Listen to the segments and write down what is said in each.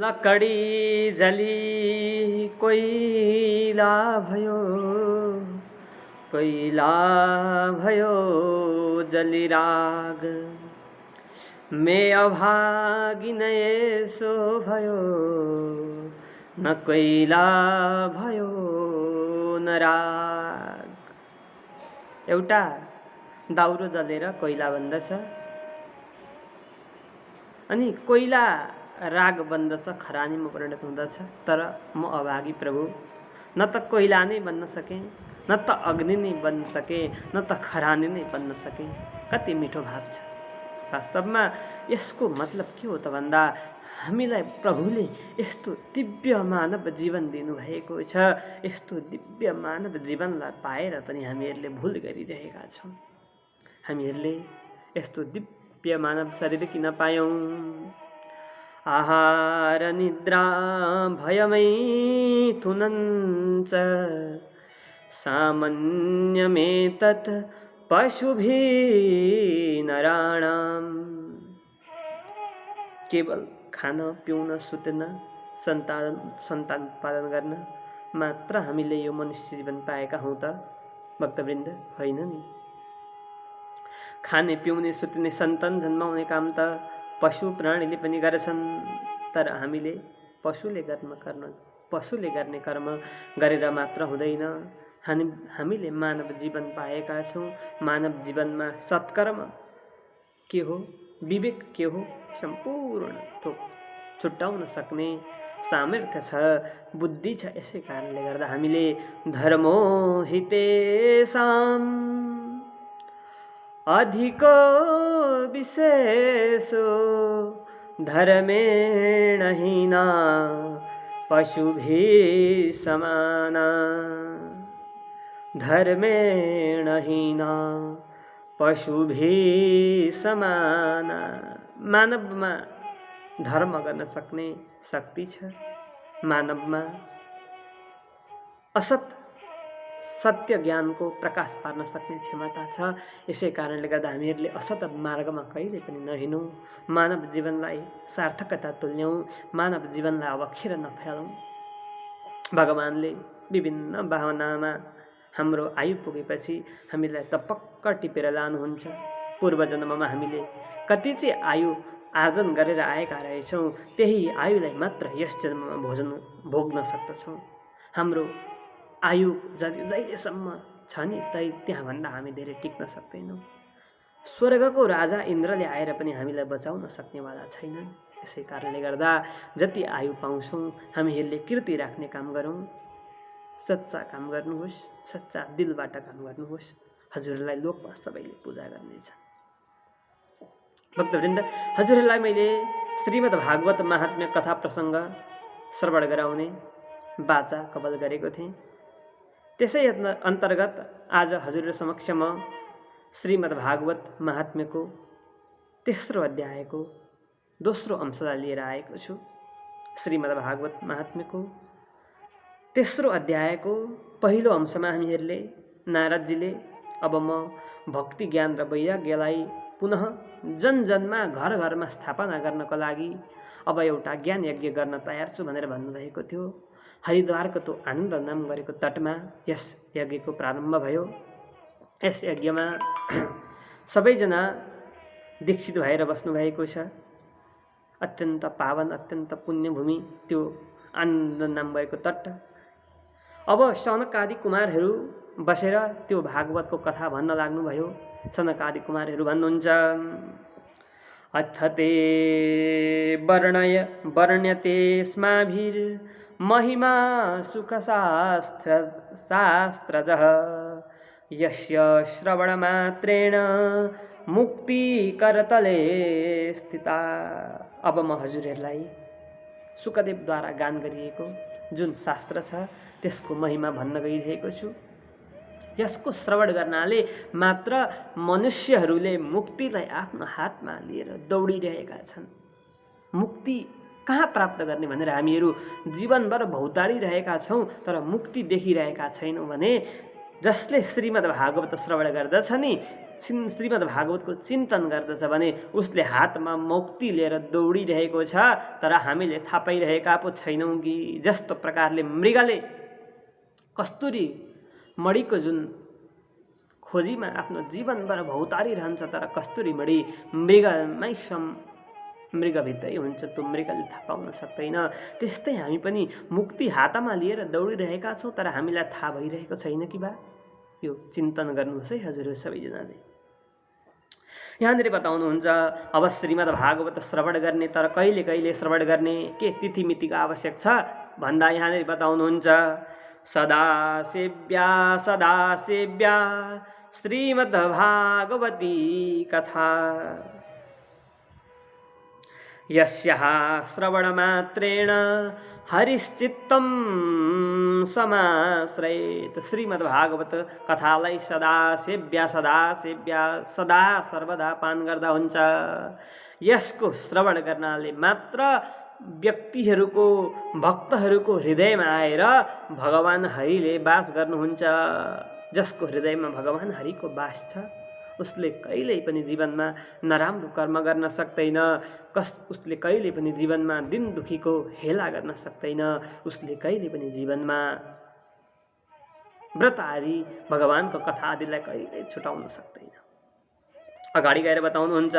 लकडी जली कोइला भयो, कोइला भयो जली राग। मे अभागी न यसो भयो, न कोइला भयो न राग। एउटा दाउरो जलेर कोइला बन्दछ, अनि कोइला राग बन्दछ, खरानीमा परिणत हुँदछ। तर म अभागी प्रभु, न त कोइला नै बन्न सके, न त अग्नि नै बन्न सके, न त खरानी नै बन्न सके। कति मिठो भाव छ। वास्तवमा यसको मतलब के हो त भन्दा हामीलाई प्रभुले यस्तो दिव्य मानव जीवन दिनुभएको छ। यस्तो दिव्य मानव जीवनलाई पाएर पनि हामीहरूले भुल गरिरहेका छौँ। हामीहरूले यस्तो दिव्य मानव शरीर किन पायौँ? आहार निद्रा भयमै थुनञ्च, सामान्यमेतत् पशुभिः नराणाम्। केवल खान पिउन सुत्न सन्तान उत्पादन गर्न मात्र हामीले यो मनुष्य जीवन पाएका हौँ त भक्तवृन्द? होइन नि। खाने पिउने सुत्ने सन्तान जन्माउने काम त पशु प्राणीले पनि गर्छन्। तर हामीले पशुले गर्ने कर्म गरेर मात्र हुँदैन। हामीले मानव जीवन पाएका छौँ। मानव जीवनमा सत्कर्म के हो, विवेक के हो, सम्पूर्ण थोक छुट्याउन सक्ने सामर्थ्य छ, बुद्धि छ। यसै कारणले गर्दा हामीले धर्मो हितेषाम् अधिको विशेषो धर्मेण हीना पशुभिः समाना। धर्मेण हीना पशुभिः समाना। मानवमा धर्म गर्न सक्ने शक्ति छ। मानवमा असत सत्य ज्ञानको प्रकाश पार्न सक्ने क्षमता छ। यसै कारणले गर्दा हामीहरूले असत मार्गमा कहिले पनि नहिँडौँ। मानव जीवनलाई सार्थकता तुल्याउँ। मानव जीवनलाई अब खेर नफालौँ। भगवानले विभिन्न भावनामा हाम्रो आयु पुगेपछि हामीलाई त पक्क टिपेर लानुहुन्छ। पूर्व जन्ममा हामीले कति चाहिँ आयु आर्जन गरेर आएका रहेछौँ, त्यही आयुलाई मात्र यस जन्ममा भोग्न सक्दछौँ। हाम्रो आयु जहिलेसम्म छ नि त्यहाँभन्दा हामी धेरै टिक्न सक्दैनौँ। स्वर्गको राजा इन्द्रले आएर पनि हामीलाई बचाउन सक्नेवाला छैनन्। यसै कारणले गर्दा जति आयु पाउँछौँ हामीहरूले कीर्ति राख्ने काम गरौँ। सच्चा काम गर्नुहोस्, सच्चा दिलबाट काम गर्नुहोस्। हजुरलाई लोकमा सबैले पूजा गर्नेछ। भक्तवृन्द, हजुरहरूलाई मैले श्रीमद् भागवत महात्म्य कथा प्रसङ्ग श्रवण गराउने बाचा कबल गरेको थिएँ। त्यसै अन्तर्गत आज हजुरहरू समक्ष म श्रीमद् भागवत महात्म्यको तेस्रो अध्यायको दोस्रो अंशलाई लिएर आएको छु। श्रीमद् भागवत महात्म्यको तेस्रो अध्यायको पहिलो अंशमा हामीहरूले नारदजीले अब म भक्ति ज्ञान र वैराग्यलाई पुनः जनजनमा घर घरमा स्थापना गर्नको लागि अब एउटा ज्ञान यज्ञ गर्न तयार छु भनेर भन्नुभएको थियो। हरिद्वारको त्यो आनन्द नाम गरेको तटमा यस यज्ञको प्रारम्भ भयो। यस यज्ञमा सबैजना दीक्षित भएर बस्नुभएको छ। अत्यन्त पावन, अत्यन्त पुण्यभूमि त्यो आनन्द नाम भएको तट। अब सनक आदि कुमारहरू बसेर त्यो भागवतको कथा भन्न लाग्नुभयो। सनक आदि कुमारहरू भन्नुहुन्छ, अथ ते वर्ण्यते स्माभिर्महिमा सुखशास्त्रजः, यस्य श्रवणमात्रेण मुक्तिकरतले स्थिता। अब म हजुरहरूलाई सुकदेवद्वारा गान गरिएको जुन शास्त्र छ त्यसको महिमा भन्न गइरहेको छु। यसको श्रवण गर्नाले मात्र मनुष्यहरूले मुक्तिलाई आफ्नो हातमा लिएर दौडिरहेका छन्। मुक्ति कहाँ प्राप्त गर्ने भनेर हामीहरू जीवनभर भौतारिरहेका छौँ, तर मुक्ति देखिरहेका छैनौँ भने जसले श्रीमद् भागवत श्रवण गर्दछ नि, श्रीमद् भागवतको चिन्तन गर्दछ भने उसले हातमा मुक्ति लिएर दौडिरहेको छ। तर हामीले थाहा पाइरहेका पो छैनौँ कि जस्तो प्रकारले मृगले कस्तुरी मणिको जुन खोजीमा आफ्नो जीवनभर भौतारिरहन्छ, तर कस्तुरी मणि मृगभित्रै हुन्छ, त्यो मृगले थाहा पाउन सक्दैन। त्यस्तै हामी पनि मुक्ति हातमा लिएर दौडिरहेका छौँ, तर हामीलाई थाहा भइरहेको छैन कि बा? यो चिन्तन गर्नुहोस् है हजुरहरू सबैजनाले। यहाँनिर बताउनुहुन्छ अब श्रीमद् भागवत श्रवण गर्ने, तर कहिले कहिले श्रवण गर्ने, के तिथिमितिको आवश्यक छ भन्दा यहाँनिर बताउनुहुन्छ सदा सेव्या श्रीमद् भागवती कथा यस्याः श्रवणमात्रेण हरिश्चित्तं समाश्रयेत्। श्रीमद् भागवत कथालाई सदा सेव्या सदा सर्वदा पान गर्दा हुन्छ। यसको श्रवण गर्नाले मात्र व्यक्तिहरूको भक्तहरूको हृदयमा आएर भगवान हरिले वास गर्नुहुन्छ। जसको हृदयमा भगवान हरिको वास छ उसले कहिल्यै पनि जीवनमा नराम्रो कर्म गर्न सक्दैन। उसले कहिले पनि जीवनमा दिन दुखीको हेला गर्न सक्दैन। उसले कहिले पनि जीवनमा व्रत आदि भगवानको कथा आदिलाई कहिल्यै छुटाउन सक्दैन। अगाडि गएर बताउनुहुन्छ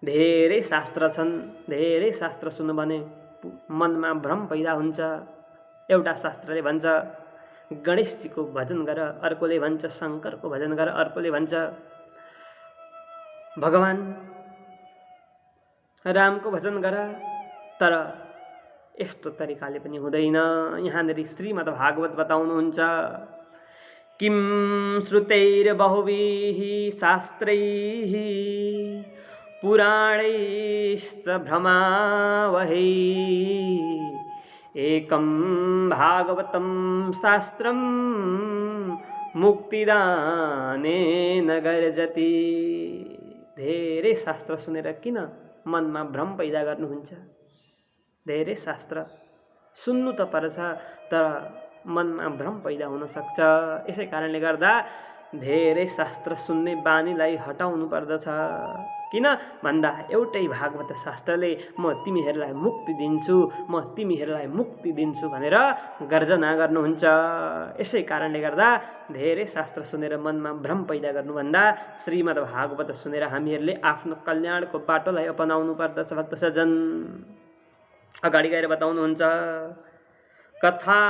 धेरै शास्त्र छन्, धेरै शास्त्र सुन्नु भने मनमा भ्रम पैदा हुन्छ। एउटा शास्त्रले भन्छ गणेशजीको भजन गर, अर्कोले भन्छ शङ्करको भजन गर, अर्कोले भन्छ भगवान रामको भजन गर। तर यस्तो तरिकाले पनि हुँदैन। यहाँनिर श्रीमद् भागवत बताउनुहुन्छ किं श्रुतैर्बहुभिः शास्त्रैः पुराणैश्च भ्रमावहै एकं भागवतं शास्त्रं मुक्तिदानेन गर्जति। धेरै शास्त्र सुनेर किन मनमा भ्रम पैदा गर्नुहुन्छ? धेरै शास्त्र सुन्नु त पर्छ, तर मनमा भ्रम पैदा हुन सक्छ। यसै कारणले गर्दा धेरै शास्त्र सुन्ने बानीलाई हटाउनु पर्दछ। किन भन्दा एउटै भागवत शास्त्रले म तिमीहरूलाई मुक्ति दिन्छु, म तिमीहरूलाई मुक्ति दिन्छु भनेर गर्जना गर्नुहुन्छ। यसै कारणले गर्दा धेरै शास्त्र सुनेर मनमा भ्रम पैदा गर्नुभन्दा श्रीमद् भागवत सुनेर हामीहरूले आफ्नो कल्याणको बाटोलाई अपनाउनु पर्दछ। भक्त सज्जन अगाडि गएर बताउनुहुन्छ कथा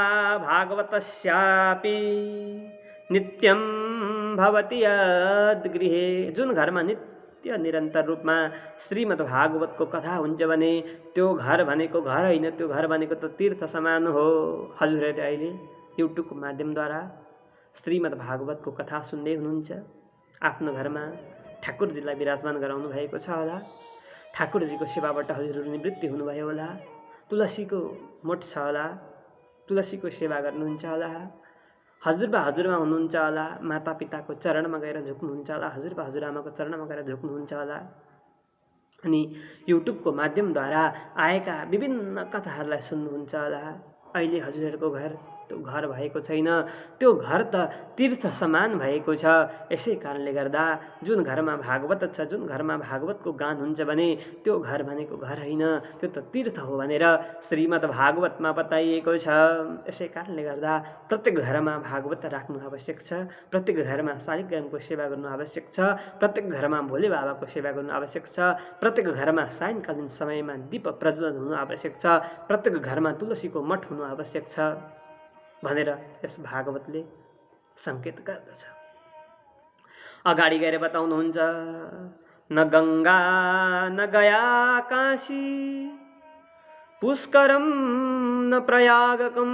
भागवतस्यापि नित्यं भवति यद्गृहे। जुन घरमा नित्य निरन्तर रूपमा श्रीमद् भागवतको कथा हुन्छ भने त्यो घर भनेको घर होइन, त्यो घर भनेको त तीर्थ समान हो। हजुरहरूले अहिले युट्युबको माध्यमद्वारा श्रीमद् भागवतको कथा सुन्दै हुनुहुन्छ। आफ्नो घरमा ठाकुरजीलाई विराजमान गराउनु भएको छ होला। ठाकुरजीको सेवाबाट हजुरहरू निवृत्ति हुनुभयो होला। तुलसीको मोठ छ होला, तुलसीको सेवा गर्नुहुन्छ होला। हजुरबा हजुरआमा हुनुहुन्छ होला, माता पिताको चरणमा गएर झुक्नुहुन्छ होला, हजुरबा हजुरआमाको चरणमा गएर झुक्नुहुन्छ होला। अनि युट्युबको माध्यमद्वारा आएका विभिन्न कथाहरूलाई सुन्नुहुन्छ होला। अहिले हजुरहरूको घर त्यो घर भएको छैन, त्यो घर त तीर्थ समान भएको छ। यसै कारणले गर्दा जुन घरमा भागवत छ, जुन घरमा भागवतको गान हुन्छ भने त्यो घर भनेको घर होइन, त्यो त तीर्थ हो भनेर श्रीमद् भागवतमा बताइएको छ। यसै कारणले गर्दा प्रत्येक घरमा भागवत राख्नु आवश्यक छ, प्रत्येक घरमा शालिग्रामको सेवा गर्नु आवश्यक छ, प्रत्येक घरमा भोले बाबाको सेवा गर्नु आवश्यक छ, प्रत्येक घरमा सायंकालीन समयमा दीप प्रज्वलन हुनु आवश्यक छ, प्रत्येक घरमा तुलसीको मठ हुनु आवश्यक छ भनेर यस भागवतले सङ्केत गर्दछ। अगाडि गएर बताउनुहुन्छ न गङ्गा न गया काशी पुष्करम न प्रयागकम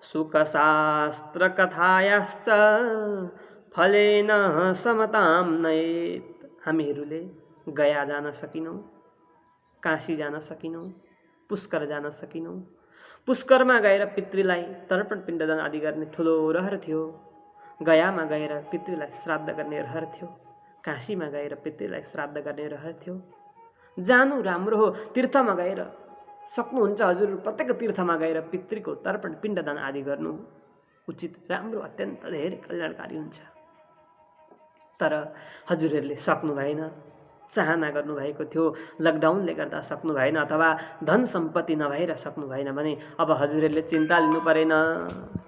सुखशास्त्र कथायाश्च फलेन समताम नयेत। हामीहरूले गया जान सकिनौँ, काशी जान सकिनौँ, पुष्कर जान सकिनौँ। पुष्करमा गएर पितृलाई तर्पण पिण्डदान आदि गर्ने ठुलो रहर थियो। गयामा गएर पितृलाई श्राद्ध गर्ने रहर थियो। काशीमा गएर पितृलाई श्राद्ध गर्ने रहर थियो। जानु राम्रो हो, तीर्थमा गएर सक्नुहुन्छ हजुर प्रत्येक तीर्थमा गएर पितृको तर्पण पिण्डदान आदि गर्नु उचित, राम्रो, अत्यन्त धेरै कल्याणकारी हुन्छ। तर हजुरहरूले सक्नु भएन, चाहना गर्नुभएको थियो, लकडाउनले गर्दा सक्नु भएन अथवा धन सम्पत्ति नभएर सक्नु भएन भने अब हजुरहरूले चिन्ता लिनु परेन।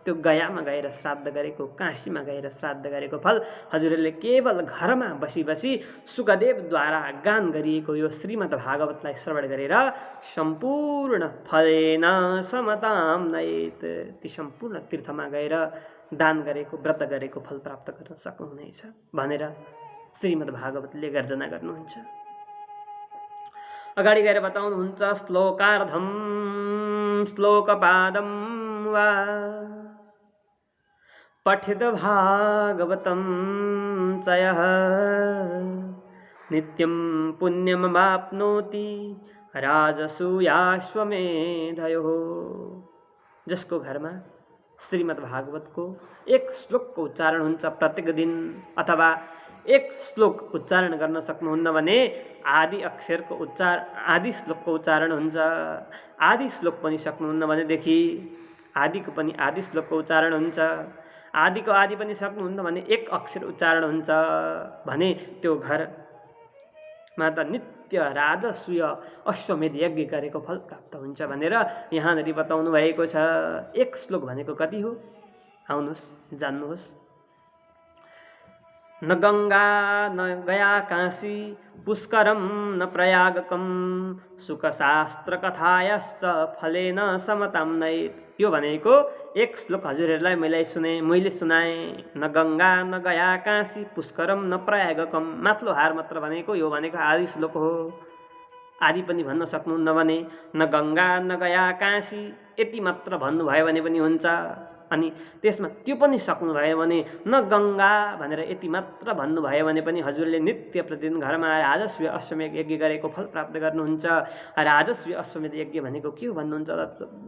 त्यो गयामा गएर श्राद्ध गरेको, काशीमा गएर श्राद्ध गरेको फल हजुरहरूले केवल घरमा बसी बसी सुखदेवद्वारा गान गरिएको यो श्रीमद् भागवतलाई श्रवण गरेर सम्पूर्ण फलेन समताम नयेत, ती सम्पूर्ण तीर्थमा गएर दान गरेको, व्रत गरेको फल प्राप्त गर्न सक्नुहुनेछ भनेर श्रीमद् भागवतले गर्जना गर्नुहुन्छ। अगाडि गएर बताउनुहुन्छ श्लोकार्धम श्लोकपादम वा पठित भागवतम चयः नित्यं पुण्यमवाप्नोति राजसूयाश्वमेधयोः। जसको घरमा श्रीमद् भागवतको एक श्लोकको उच्चारण हुन्छ प्रत्येक दिन, अथवा एक श्लोक उच्चारण गर्न सक्नुहुन्न भने आदि अक्षरको आदि श्लोकको उच्चारण हुन्छ। आदि श्लोक पनि सक्नुहुन्न भनेदेखि आदिको पनि आदि श्लोकको उच्चारण हुन्छ। आदिको आदि पनि सक्नुहुन्न भने एक अक्षर उच्चारण हुन्छ भने त्यो घरमा त नित्य राजसूय अश्वमेध यज्ञ गरेको फल प्राप्त हुन्छ भनेर यहाँनिर बताउनु भएको छ। एक श्लोक भनेको कति हो? आउनुहोस् जान्नुहोस्। न गङ्गा न गया काशी पुष्करम न प्रयागकम सुखशास्त्र कथायश्च फलेन समताम नयेत। यो भनेको एक श्लोक हजुरहरूलाई मैले सुनाएँ। न गङ्गा न गया काशी पुष्करम न प्रयागकम, माथिल्लो हार मात्र भनेको यो भनेको आदि श्लोक हो। आदि पनि भन्न सक्नुहुन्न भने न गङ्गा न गया काशी यति मात्र भन्नुभयो भने पनि हुन्छ। अनि त्यसमा त्यो पनि सक्नुभयो भने न गङ्गा भनेर यति मात्र भन्नुभयो भने पनि हजुरले नित्य प्रतिदिन घरमा राजस्व अश्वमेध यज्ञ गरेको फल प्राप्त गर्नुहुन्छ। राजस्व अश्वमेध यज्ञ भनेको के हो भन्नुहुन्छ?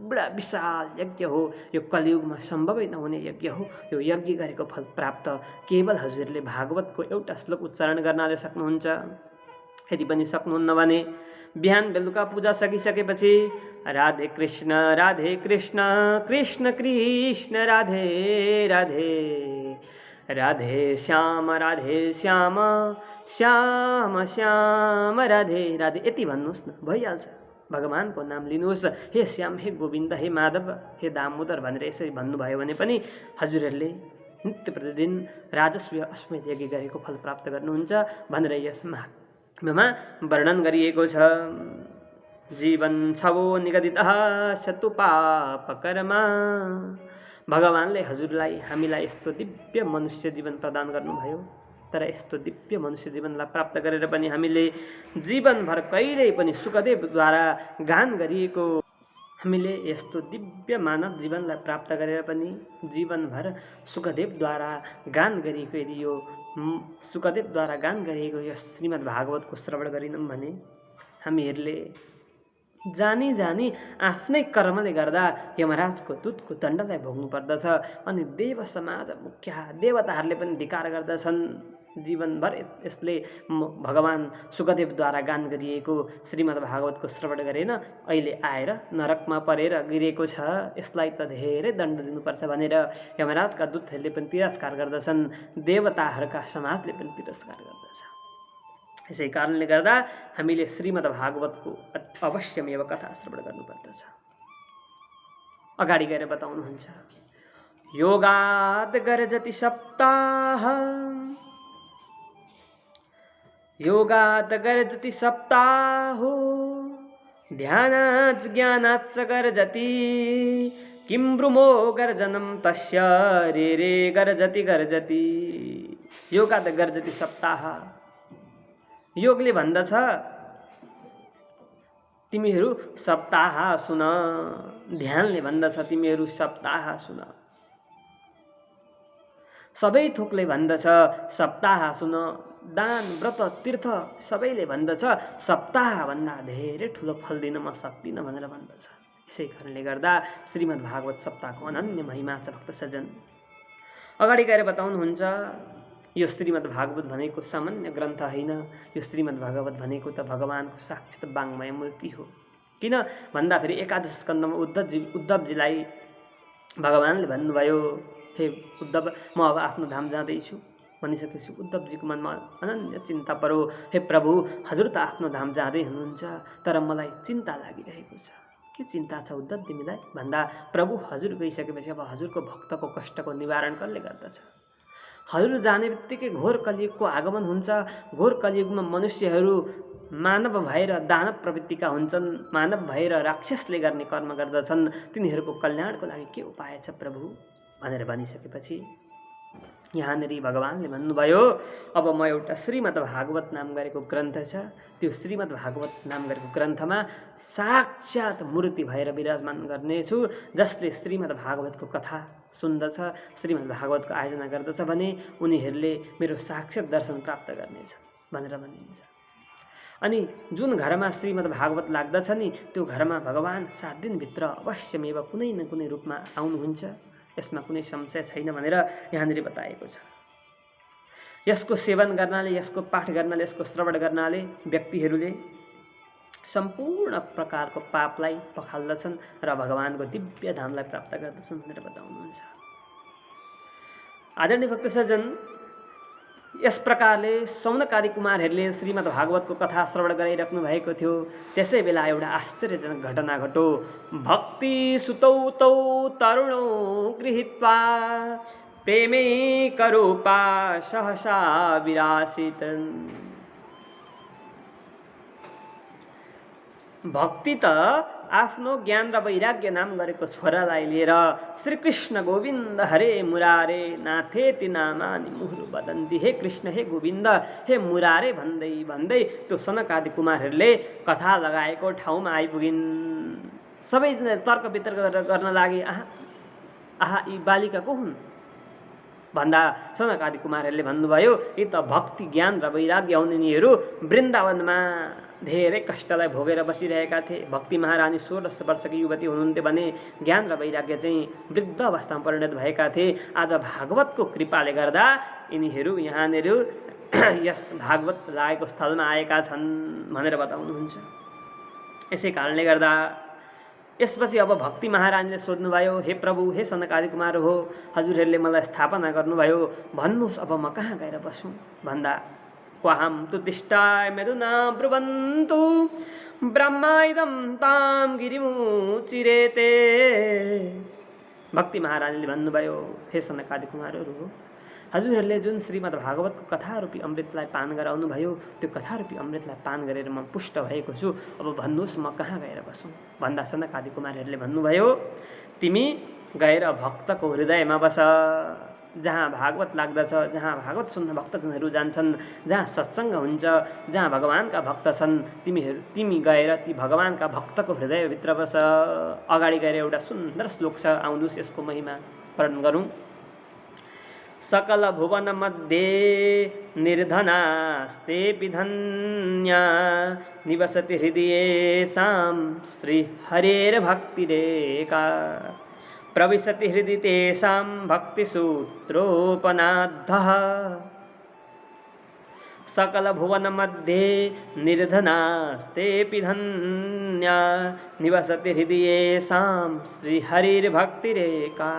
बडा विशाल यज्ञ हो, यो कलियुगमा सम्भवै नहुने यज्ञ हो। यो यज्ञ गरेको फल प्राप्त केवल हजुरले भागवतको एउटा श्लोक उच्चारण गर्नाले सक्नुहुन्छ। यदि पनि सक्नुहुन्न भने बिहान बेलुका पूजा सकिसकेपछि राधे कृष्ण कृष्ण कृष्ण राधे राधे राधे श्याम श्याम श्याम राधे राधे यति भन्नुहोस् न, भइहाल्छ। भगवानको नाम लिनुहोस्, हे श्याम, हे गोविन्द, हे माधव, हे दामोदर भनेर यसरी भन्नुभयो भने पनि हजुरहरूले नित्य प्रतिदिन राजस्व अश्वमेध यज्ञ गरेको फल प्राप्त गर्नुहुन्छ भनेर यस महात्म्यमा वर्णन गरिएको छ। जीवन छवो निगदितः शतु पाप कर्म। भगवानले हजुरलाई हामीलाई यस्तो दिव्य मनुष्य जीवन प्रदान गर्नुभयो, तर यस्तो दिव्य मनुष्य जीवनलाई प्राप्त गरेर पनि हामीले जीवनभर कहिल्यै पनि सुखदेवद्वारा गान गरिएको हामीले यस्तो दिव्य मानव जीवनलाई प्राप्त गरेर पनि जीवनभर सुखदेवद्वारा गान गरिएको यदि यो सुखदेवद्वारा गान गरिएको यो श्रीमद् भागवतको श्रवण गरिनौँ भने हामीहरूले जानी आफ्नै कर्मले गर्दा यमराजको दूतको दण्डलाई भोग्नु पर्दछ। अनि देव समाज मुख्य देवताहरूले पनि धिक्कार गर्दछन्। जीवनभर यसले भगवान सुखदेवद्वारा गान गरिएको श्रीमद् भागवतको श्रवण गरेन, अहिले आएर नरकमा परेर गिरेको छ, यसलाई त धेरै दण्ड दिनुपर्छ भनेर यमराजका दूतहरूले पनि तिरस्कार गर्दछन्, देवताहरूका समाजले पनि तिरस्कार गर्दछ। यसै कारणले गर्दा हामीले श्रीमद् भागवतको अवश्यमेव कथा श्रवण गर्नुपर्दछ। अगाडि गएर बताउनुहुन्छ योगाद गर्जति सप्ताह योगात गर्जति सप्ताहो ध्यानात् ज्ञानाच्च गर्जति किं ब्रुमो गर्जनं तस्य रे रे गर्जति गर्जति। योगात गर्जति सप्ताह, योगले भन्दछ तिमीहरू सप्ताह सुन, ध्यानले भन्दछ तिमीहरू सप्ताह सुन, सबै थोकले भन्दछ सप्ताह सुन, दान व्रत तीर्थ सबैले भन्दछ सप्ताहभन्दा धेरै ठुलो फल दिन म सक्दिनँ भनेर भन्दछ। यसै कारणले गर्दा श्रीमद् भागवत सप्ताहको अनन्य महिमा छ भक्त सज्जन। अगाडि गएर बताउनुहुन्छ यो श्रीमद् भागवत भनेको सामान्य ग्रन्थ होइन, यो श्रीमद् भागवत भनेको त भगवानको साक्षात् वाङ्मय मूर्ति हो। किन भन्दाखेरि एकादश स्कन्धमा उद्धवजीलाई भगवानले भन्नुभयो हे उद्धव, म अब आफ्नो धाम जाँदैछु भनिसकेपछि उद्धवजीको मनमा अनन्य चिन्ता पर्यो। हे प्रभु, हजुर त आफ्नो धाम जाँदै हुनुहुन्छ, तर मलाई चिन्ता लागिरहेको छ। के चिन्ता छ उद्धव तिमीलाई भन्दा, प्रभु हजुर गइसकेपछि अब हजुरको भक्तको कष्टको निवारण कसले गर्दछ? हजुर जाने बित्तिकै घोर कलियुगको आगमन हुन्छ। घोर कलियुगमा मनुष्यहरू मानव भएर दानव प्रवृत्तिका हुन्छन्, मानव भएर राक्षसले गर्ने कर्म गर्दछन्। तिनीहरूको कल्याणको लागि के उपाय छ प्रभु भनेर भनिसकेपछि यहाँनिर भगवानले भन्नुभयो, अब म एउटा श्रीमद् भागवत नाम गरेको ग्रन्थ छ, त्यो श्रीमद् भागवत नाम गरेको ग्रन्थमा साक्षात मूर्ति भएर विराजमान गर्नेछु, जसले श्रीमद् भागवतको कथा सुन्दछ, श्रीमद् भागवतको आयोजना गर्दछ भने उनीहरूले मेरो साक्षात दर्शन प्राप्त गर्नेछ भनेर भनिन्छ। अनि जुन घरमा श्रीमद् भागवत लाग्दछ नि, त्यो घरमा भगवान 7 दिनभित्र अवश्यमेव कुनै न कुनै रूपमा आउनुहुन्छ, यसमा कुनै संशय छैन भनेर यहाँनिर बताएको छ। यसको सेवन गर्नाले, यसको पाठ गर्नाले, यसको श्रवण गर्नाले व्यक्तिहरूले सम्पूर्ण प्रकारको पापलाई पखाल्दछन् र भगवानको दिव्य धामलाई प्राप्त गर्दछन् भनेर बताउनुहुन्छ। आदरणीय भक्त सज्जन, यस प्रकारले सौनकादि कुमारहरूले श्रीमद् भागवतको कथा श्रवण गराइराख्नु भएको थियो। त्यसै बेला एउटा आश्चर्यजनक घटना घटो। भक्ति सुतौ तौ तरुणौ गृहीत्वा प्रेमैकरूपा सहसा विरासितन्। भक्ति त आफ्नो ज्ञान र वैराग्य नाम गरेको छोरालाई लिएर श्रीकृष्ण गोविन्द हरे मुरारे नाथेति नामानि मुहुरु वदन्ति, हे कृष्ण, हे गोविन्द, हे मुरारे भन्दै भन्दै त्यो सनकादि कुमारहरूले कथा लगाएको ठाउँमा आइपुगिन्। सबैजना तर्क वितर्क गर्न लागे, आहा यी बालिका को हुन् भन्दा सनकादि कुमारहरूले भन्नुभयो, यी त भक्ति ज्ञान र वैराग्य हुन्। यिनीहरू वृन्दावनमा धेरै कष्टलाई भोगेर बसिरहेका थिए। भक्ति महारानी 16 वर्षकी युवती हुनुहुन्थ्यो भने ज्ञान र वैराग्य चाहिँ वृद्ध अवस्थामा परिणत भएका थिए। आज भागवतको कृपाले गर्दा यिनीहरू यहाँनिर यस भागवत लागेको स्थलमा आएका छन् भनेर बताउनुहुन्छ। यसै कारणले गर्दा यसपछि अब भक्ति महारानीले सोध्नुभयो, हे प्रभु, हे सनकादि कुमार हो, हजुरहरूले मलाई स्थापना गर्नुभयो, भन्नुहोस् अब म कहाँ गएर बसौँ भन्दा, क्वाहं तु तिष्ठाय मेदुना ब्रुवन्तु ब्रह्माइदं तां गिरिमुचिरेते। भक्ति महारानीले भन्नुभयो, हे सनकादि कुमारहरू हो, हजुरहरूले जुन श्रीमद् भागवतको कथारूपी अमृतलाई पान गराउनु भयो, त्यो कथारूपी अमृतलाई पान गरेर म पुष्ट भएको छु, अब भन्नुहोस् म कहाँ गएर बसौँ भन्दा सनकादि कुमारहरूले भन्नुभयो, तिमी गएर भक्तको हृदयमा बस, जहाँ भागवत लाग्दछ, जहाँ भागवत सुन्न भक्तजनहरू जान्छन्, जहाँ सत्सङ्ग हुन्छ, जहाँ भगवानका भक्त छन्, तिमी गएर ती भगवानका भक्तको हृदयभित्र बस। अगाडि गएर एउटा सुन्दर श्लोक छ, आउनुहोस् यसको महिमा वर्णन गरौँ। सकल भुवन मध्ये निर्धनास्तेऽपि धन्या निवसति हृदयेषां श्री हरेर्भक्तिरेका प्रविशति हृदि तेषां भक्तिसूत्रोपनाद्धः। सकल भुवन मध्ये निर्धनास्तेऽपि धन्या निवसति हृदयेषां श्री हरिर्भक्तिरेका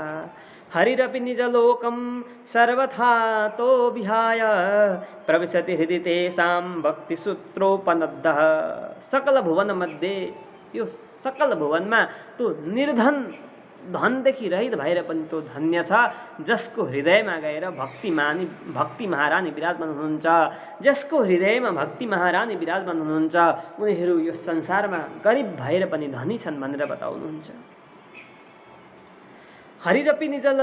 हरिरपि निजलोकं सर्वथा तो विहाय प्रविशति हृदि तेषां भक्तिसूत्रोपनद्धः। सकल भुवन मध्ये, यो सकल भुवनमा त्यो निर्धन धनदेखि रहित भएर पनि त्यो धन्य छ, जसको हृदयमा गएर भक्ति महारानी विराजमान हुनुहुन्छ। जसको हृदयमा भक्ति महारानी विराजमान हुनुहुन्छ, उनीहरू यो संसारमा गरिब भएर पनि धनी छन् भनेर बताउनुहुन्छ। हरिरपि निजल,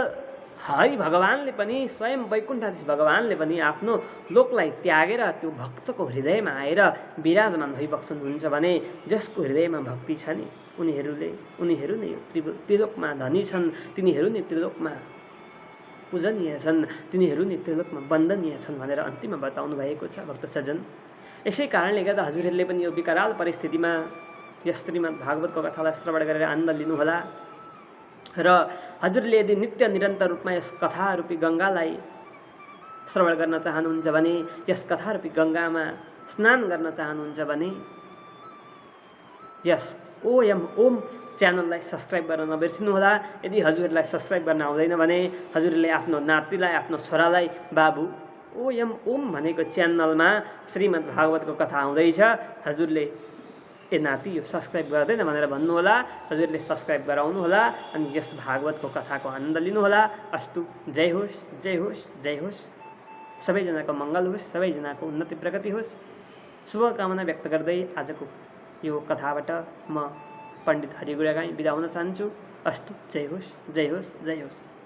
हरि भगवानले पनि, स्वयं वैकुण्ठाधीश भगवानले पनि आफ्नो लोकलाई त्यागेर त्यो भक्तको हृदयमा आएर विराजमान भइबस्नुहुन्छ भने जसको हृदयमा भक्ति छ नि, उनीहरू नै त्रिलोकमा धनी छन्, तिनीहरू नै त्रिलोकमा पूजनीय छन्, तिनीहरू नै त्रिलोकमा वन्दनीय छन् भनेर अन्तिममा बताउनु भएको छ भक्त सज्जन। यसै कारणले गर्दा हजुरहरूले पनि यो विकराल परिस्थितिमा यस श्रीमद् भागवतको कथालाई श्रवण गरेर आनन्द लिनुहोला र हजुरले यदि नित्य निरन्तर रूपमा यस कथारूपी गङ्गालाई श्रवण गर्न चाहनुहुन्छ भने, यस कथारूपी गङ्गामा स्नान गर्न चाहनुहुन्छ भने यस ओम च्यानललाई सब्सक्राइब गर्न नबिर्सिनुहोला। यदि हजुरहरूलाई सब्सक्राइब गर्न आउँदैन भने हजुरले आफ्नो नातिलाई, आफ्नो छोरालाई बाबु ओम भनेको च्यानलमा श्रीमद् भागवतको कथा आउँदैछ, हजुरले ए नाति यो सब्सक्राइब गर्दैन भनेर भन्नुहोला। हजुरले सब्सक्राइब गराउनुहोला अनि यस भागवतको कथाको आनन्द लिनुहोला। अस्तु, जय होस्, जय होस्, जय होस्। सबैजनाको मङ्गल होस्, सबैजनाको उन्नति प्रगति होस्। शुभकामना व्यक्त गर्दै आजको यो कथाबाट म पण्डित हरिगुरागाई बिदा हुन चाहन्छु। अस्तु, जय होस्, जय होस्, जय होस्।